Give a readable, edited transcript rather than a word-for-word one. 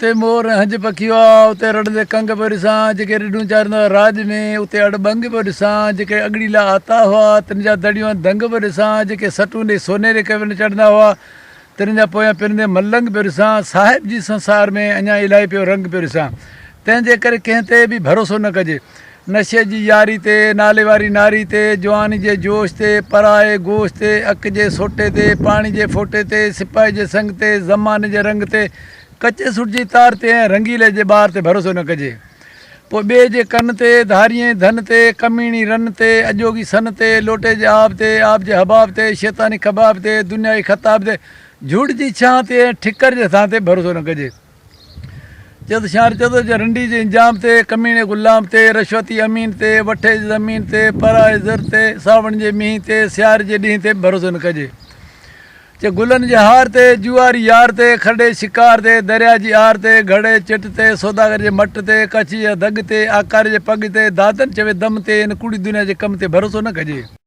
ते मोर हंज पखियो उते रड़दे कंग पे ॾिसां जेके रिढूं चारंदा राज में उते अड़बंग पे ॾिसां जेके अगड़ीला आता हुआ तिन जा दड़ियूं दंग पे ॾिसां जेके सटूं ॾे सोने रे कवन चढ़ंदा हुआ तिन जा पोयां पिरंदे मलंग पे ॾिसां साहिब जी संसार में अञा इलाही पियो रंग पे ॾिसां तंहिंजे करे कंहिं ते बि भरोसो न कजे नशे जी यारी ते नाले वारी नारी ते जवानी जे जोश ते पराए गोश ते अक जे सोटे ते पाणी जे फोटे ते सिपाही जे संग ते ज़माने जे रंग ते कचे सुट जी तार ते ऐं रंगीले जे ॿार ते भरोसो न कजे पोइ ॿिए जे कन ते धारिये धन ते कमीणी रन ते अॼोगी सन ते लोटे जे आब जे हबाब ते शैतानी कबाब ते दुनियाई ख़ताब ते झूठ जी छां ते ठिकर जे थां ते भरोसो न कजे जद शार चदो जे रंडी जे इंजाम ते कमीणे गुलाम ते रश्वती अमीन ते वठे ज़मीन ते पराए ज़र ते सावण जे मींहं ते सियार जे ॾींहं ते भरोसो न कजे जे गुलनि जे हार ते जुआरी यार ते खॾे शिकार ते दरिया जी आर ते घड़े चिट ते सौदागर जे मट ते कच्छ जे दग ते आकार जे पग ते दादन चवे दम ते इन कूड़ी दुनिया जे कम ते भरोसो न कजे।